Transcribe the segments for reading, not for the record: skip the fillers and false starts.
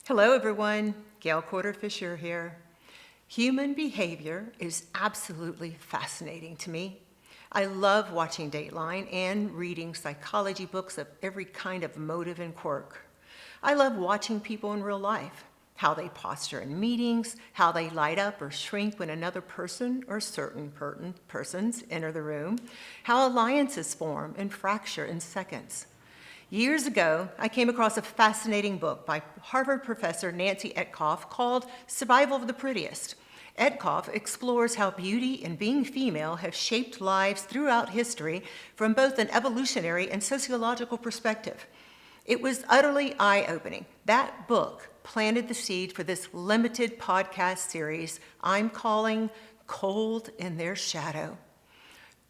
Hello, everyone. Gail Corder Fischer here. Human behavior is absolutely fascinating to me. I love watching Dateline and reading psychology books of every kind of motive and quirk. I love watching people in real life, how they posture in meetings, how they light up or shrink when another person or certain persons enter the room, how alliances form and fracture in seconds. Years ago, I came across a fascinating book by Harvard professor Nancy Etcoff called Survival of the Prettiest. Etcoff explores how beauty and being female have shaped lives throughout history from both an evolutionary and sociological perspective. It was utterly eye-opening. That book planted the seed for this limited podcast series I'm calling Cold in Their Shadow.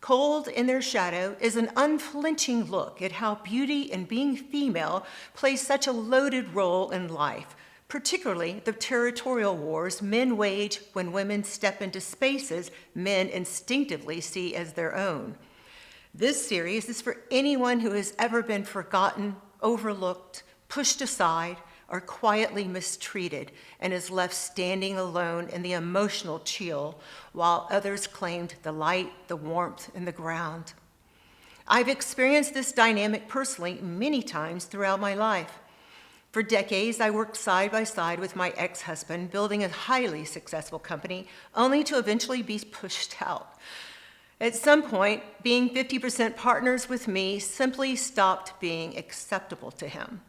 Cold in Their Shadow is an unflinching look at how beauty and being female plays such a loaded role in life, particularly the territorial wars men wage when women step into spaces men instinctively see as their own. This series is for anyone who has ever been forgotten, overlooked, pushed aside, or quietly mistreated and is left standing alone in the emotional chill while others claimed the light, the warmth, and the ground. I've experienced this dynamic personally many times throughout my life. For decades, I worked side by side with my ex-husband, building a highly successful company, only to eventually be pushed out. At some point, being 50% partners with me simply stopped being acceptable to him.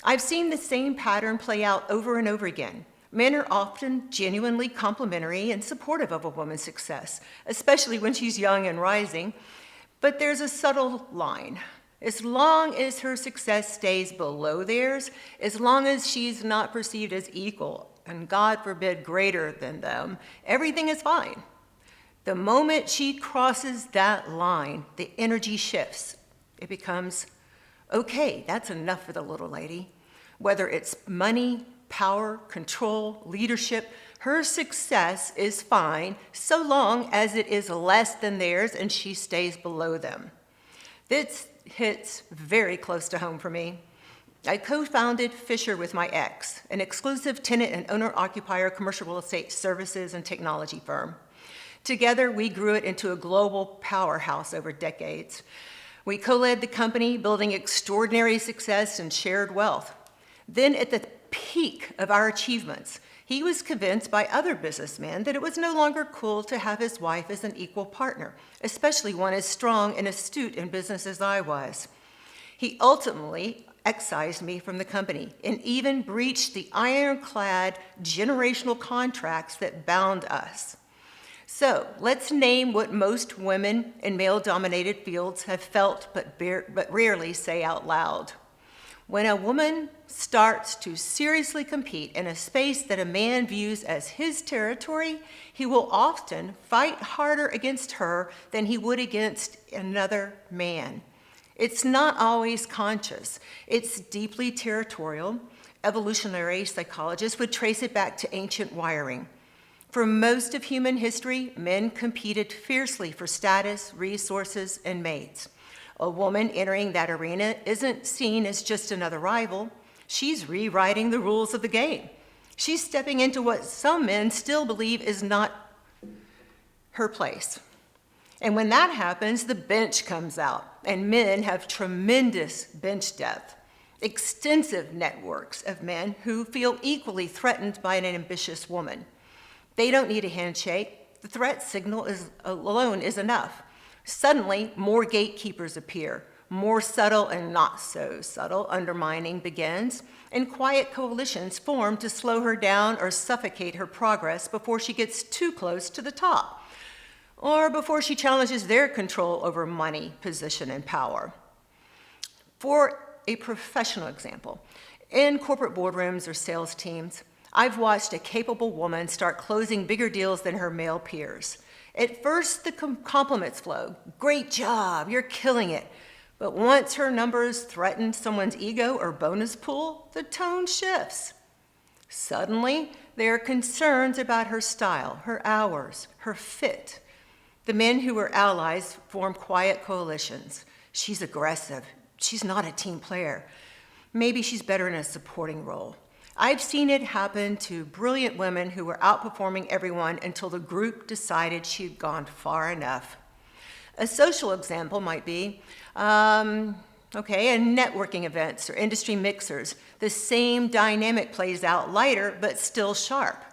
I've seen the same pattern play out over and over again. Men are often genuinely complimentary and supportive of a woman's success, especially when she's young and rising. But there's a subtle line. As long as her success stays below theirs, as long as she's not perceived as equal, and God forbid greater than them, everything is fine. The moment she crosses that line, the energy shifts. It becomes, okay, that's enough for the little lady. Whether it's money, power, control, leadership, her success is fine so long as it is less than theirs and she stays below them. This hits very close to home for me. I co-founded Fisher with my ex, an exclusive tenant and owner-occupier commercial real estate services and technology firm. Together, we grew it into a global powerhouse over decades. We co-led the company, building extraordinary success and shared wealth. Then at the peak of our achievements, he was convinced by other businessmen that it was no longer cool to have his wife as an equal partner, especially one as strong and astute in business as I was. He ultimately excised me from the company and even breached the ironclad generational contracts that bound us. So let's name what most women in male-dominated fields have felt but rarely say out loud. When a woman starts to seriously compete in a space that a man views as his territory, he will often fight harder against her than he would against another man. It's not always conscious. It's deeply territorial. Evolutionary psychologists would trace it back to ancient wiring. For most of human history, men competed fiercely for status, resources, and mates. A woman entering that arena isn't seen as just another rival. She's rewriting the rules of the game. She's stepping into what some men still believe is not her place. And when that happens, the bench comes out, and men have tremendous bench depth, extensive networks of men who feel equally threatened by an ambitious woman. They don't need a handshake. The threat signal alone is enough. Suddenly, more gatekeepers appear. More subtle and not so subtle undermining begins, and quiet coalitions form to slow her down or suffocate her progress before she gets too close to the top, or before she challenges their control over money, position, and power. For a professional example, in corporate boardrooms or sales teams, I've watched a capable woman start closing bigger deals than her male peers. At first, the compliments flow. Great job, you're killing it. But once her numbers threaten someone's ego or bonus pool, the tone shifts. Suddenly, there are concerns about her style, her hours, her fit. The men who were allies form quiet coalitions. She's aggressive. She's not a team player. Maybe she's better in a supporting role. I've seen it happen to brilliant women who were outperforming everyone until the group decided she'd gone far enough. A social example might be, in networking events or industry mixers, the same dynamic plays out lighter but still sharp.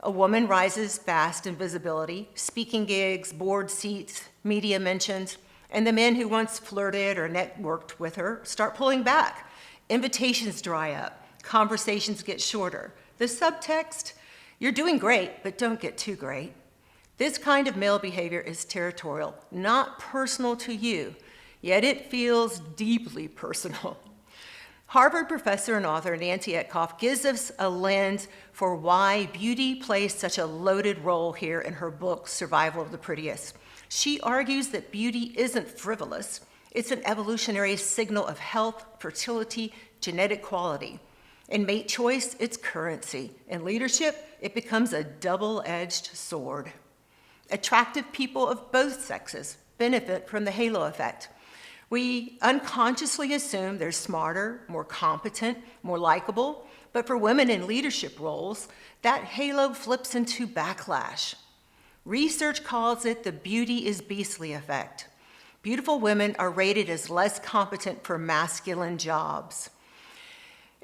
A woman rises fast in visibility, speaking gigs, board seats, media mentions, and the men who once flirted or networked with her start pulling back. Invitations dry up. Conversations get shorter. The subtext, you're doing great, but don't get too great. This kind of male behavior is territorial, not personal to you, yet it feels deeply personal. Harvard professor and author Nancy Etcoff gives us a lens for why beauty plays such a loaded role here in her book, Survival of the Prettiest. She argues that beauty isn't frivolous. It's an evolutionary signal of health, fertility, genetic quality. In mate choice, it's currency. In leadership, it becomes a double-edged sword. Attractive people of both sexes benefit from the halo effect. We unconsciously assume they're smarter, more competent, more likable, but for women in leadership roles, that halo flips into backlash. Research calls it the beauty is beastly effect. Beautiful women are rated as less competent for masculine jobs.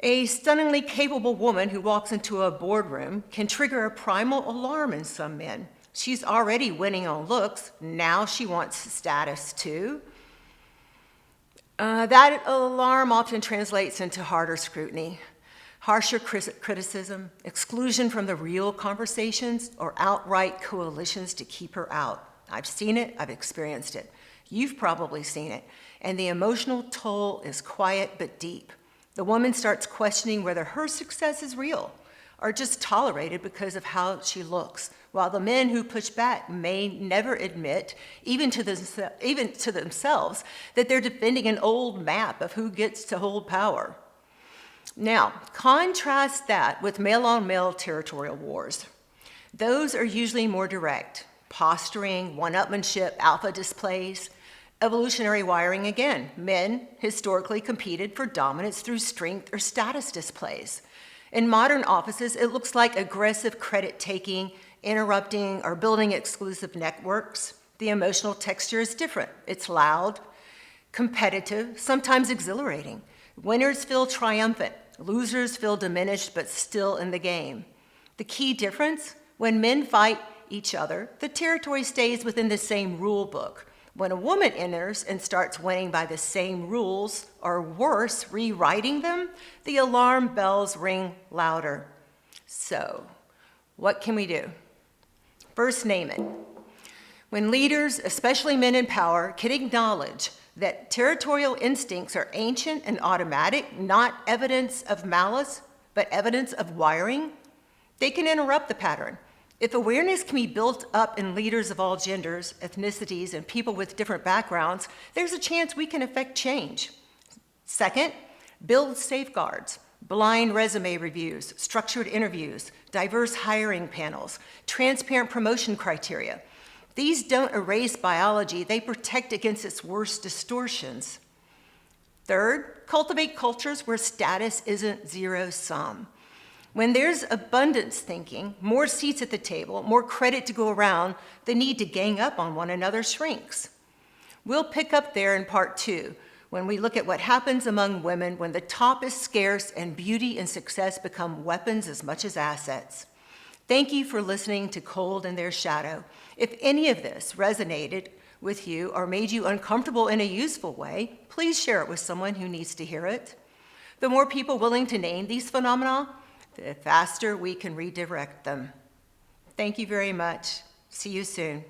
A stunningly capable woman who walks into a boardroom can trigger a primal alarm in some men. She's already winning on looks, now she wants status too. That alarm often translates into harder scrutiny, harsher criticism, exclusion from the real conversations, or outright coalitions to keep her out. I've seen it, I've experienced it. You've probably seen it, and the emotional toll is quiet but deep. The woman starts questioning whether her success is real or just tolerated because of how she looks, while the men who push back may never admit, even to themselves, that they're defending an old map of who gets to hold power. Now, contrast that with male-on-male territorial wars. Those are usually more direct, posturing, one-upmanship, alpha displays. Evolutionary wiring again. Men historically competed for dominance through strength or status displays. In modern offices, it looks like aggressive credit taking, interrupting, or building exclusive networks. The emotional texture is different. It's loud, competitive, sometimes exhilarating. Winners feel triumphant. Losers feel diminished but still in the game. The key difference? When men fight each other, the territory stays within the same rule book. When a woman enters and starts winning by the same rules, or worse, rewriting them, the alarm bells ring louder. So, what can we do? First, name it. When leaders, especially men in power, can acknowledge that territorial instincts are ancient and automatic, not evidence of malice, but evidence of wiring, they can interrupt the pattern. If awareness can be built up in leaders of all genders, ethnicities, and people with different backgrounds, there's a chance we can affect change. Second, build safeguards, blind resume reviews, structured interviews, diverse hiring panels, transparent promotion criteria. These don't erase biology, they protect against its worst distortions. Third, cultivate cultures where status isn't zero-sum. When there's abundance thinking, more seats at the table, more credit to go around, the need to gang up on one another shrinks. We'll pick up there in part 2, when we look at what happens among women when the top is scarce and beauty and success become weapons as much as assets. Thank you for listening to Cold in Their Shadow. If any of this resonated with you or made you uncomfortable in a useful way, please share it with someone who needs to hear it. The more people willing to name these phenomena, the faster we can redirect them. Thank you very much. See you soon.